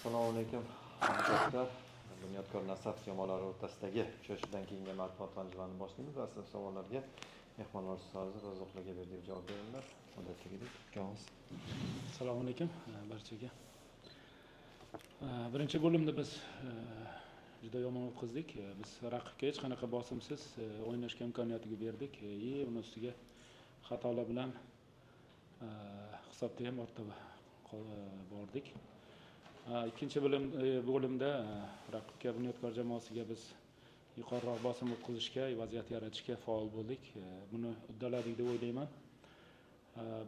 Assalomu alaykum hamkorlar. Bunyodkor Nasaf jamoalari o'rtasidagi uchrashuvdan keyingi matbuot anjumanini boshlaymiz. Asl savollarga mehmonlar hozir Razzoqlarga berib javob beringlar. Odatdagidek ikkalamiz. Assalomu alaykum barchaga. Birinchi bo'limda biz juda yomon o'tkazdik. Biz raqibga hech qanaqa bosimsiz o'ynashga imkoniyatiga berdik. Uni ustiga xatolar bilan hisobda ham ortda bordik. Ikkinchi bo'limda raqibga Bunyodkor jamoasiga biz yuqoriroq bosim o'tkazishga, vaziyat yaratishga faol bo'ldik. Buni uddaladik deb o'ylayman.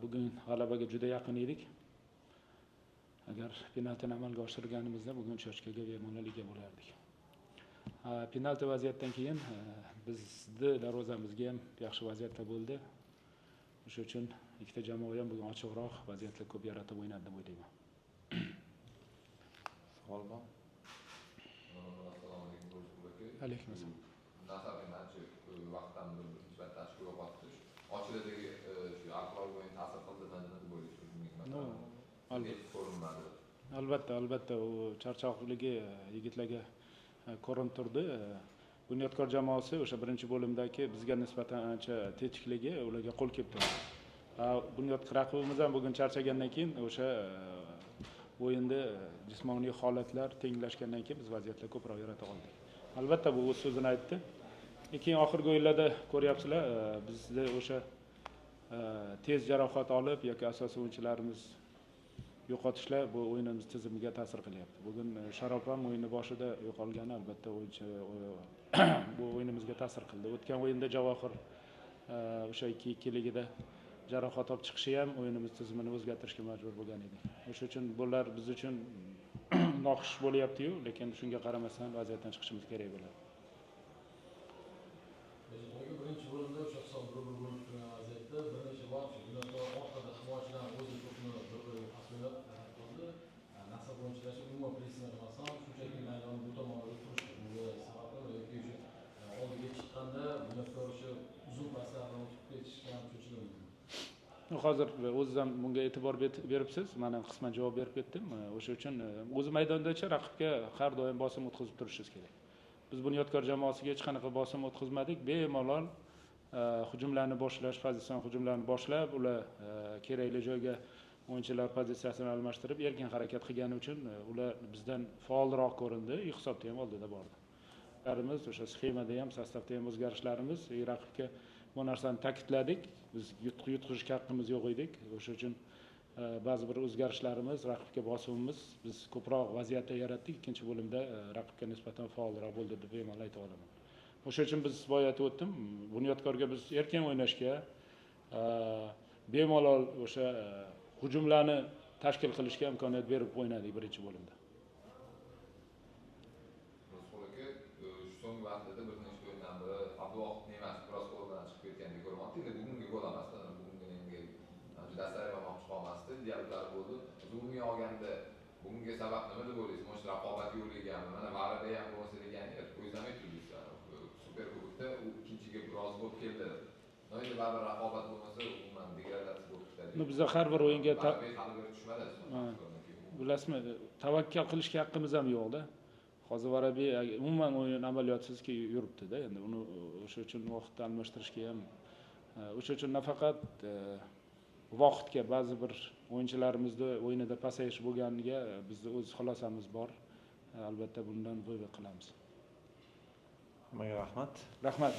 Bugun g'alabaga juda yaqin edik. Agar penaltini amalga oshirganimizda bugun 3 ochkoga bemalol ega bo'lardik. Penalti vaziyatdan keyin bizni darvozamizga ham yaxshi vaziyatlar bo'ldi. O'sha uchun ikkita jamoa ham bugun ochiqroq vaziyatlar ko'p yaratib o'ynadi deb o'ylayman. Savol bor? Assalomu alaykum. Alaykum assalom. Nasaf matchi vaqtdan nisbatan tashkil yo'qotdi. Ochiladagi shu aqlli o'yin ta'sir qildimi deb o'ylaysiz? Albatta u charchoqligi yigitlarga ko'rinib turdi. Bunyodkor jamoasi o'sha birinchi bo'limdagi bizga nisbatan ancha techikligi ularga qo'l kelib turdi. Bunyodkor raqibimiz ham bugun charchagandan keyin o'sha o'yinda jismoniy holatlar tenglashgandan keyin biz vaziyatlar ko'proq yarata oldik. Albatta bu o'z so'zini aytdi. Keyin oxirgi o'yinlarda ko'ryapsizlar, bizda o'sha tez jarohat olib yoki asosiy o'yinchilarimiz yo'qotishlar bu o'yinimiz tizimiga ta'sir qilyapti. Bugun Sharof ham o'yinning boshida yo'qolgani albatta o'yinchi bu o'yinimizga ta'sir qildi. O'tgan o'yinda Javohir o'sha 2-2ligida jarohat olib chiqishi ham o'yinimiz tizimini o'zgartirishga majbur bo'lgan edi. O'sha uchun bular biz uchun noxush bo'lyapti-yu, lekin shunga qaramasdan vaziyatdan chiqishimiz kerak bo'ladi. Birinchi bo'limda o'sha hisob 1-1 bo'lib turgan vaziyatda bir necha bor orqada himoyachilar o'zi to'pni bir-biriga pas o'ynab qoldi. Nasaf o'yinchilari umuman pressing qilmasdan shunchaki maydonni bu tomonga turishdi. Bunga sabablar yoki o'sha oldiga chiqqanda Bunyodkor o'sha uzun paslarni o'tib ketishgan cho'chilaydi. Hozir o'zingiz ham bunga e'tibor beribsiz. Men ham qisman javob berib ketdim. O'sha uchun o'z maydondacha raqibga har doim bosim o'tkazib turishingiz kerak. Biz Bunyodkor jamoasiga hech qanaqa bosim o'tkazmadik. Bemalol hujumlarni boshlash, pozitsion hujumlarni boshlab, ular kerakli joyga o'yinchilar pozitsiyasini almashtirib, erkin harakat qilgani uchun ular bizdan faolroq ko'rindi. Hisobda ham oldida bordi. Ularimiz o'sha sxemada ham, sostavda ham o'zgarishlarimiz raqibga bu narsani ta'kidladik. Biz yutqizishga haqqimiz yo'q edik. O'sha uchun ba'zi bir o'zgarishlarimiz, raqibga bosimimiz biz ko'proq vaziyatlar yaratdik. Ikkinchi bo'limda raqibga nisbatan faolroq bo'ldi deb bemalol ayta olaman. O'sha uchun biz boya aytib o'tdim, Bunyodkorga biz erkin o'ynashga, bemalol o'sha hujumlarni tashkil qilishga imkoniyat berib o'ynadik birinchi bo'limda. Rasul aka, shu so'nggi vaqtda bir nechta o'yindan biri Abduvohid emas, biroz qo'ldan chiqib ketgandek ko'ryapti. Endi bugungi gol emas, bugungi juda asar ham chiqolmasdi, dialoglar bo'ldi. Umumiy olganda bunga sabab nima deb o'ylaysiz? Mana shu raqobat yo'ligami? Mana Varada ham bo'lsa degan o'ylam aytdingiz. Super Kubokda u ikkinchiga biroz bo'lib keldi. Endi baribir raqobat bo'lmasa, umuman degradatsiya bo'lib ketadi. Bizda har bir o'yinga tushmadi. Bilasizmi, tavakkal qilishga haqqimiz ham yo'q-da. Hozir Varabiy umuman o'yin amaliyotsizki yuribdi-da. Endi uni o'sha uchun vaqtni almashtirishga ham o'sha uchun nafaqat vaqtga ba'zi bir o'yinchilarimizda o'yinida pasayish bo'lganiga bizda o'z xulosamiz bor. Albatta bundan voy qilamiz. Hammaga rahmat. Rahmat.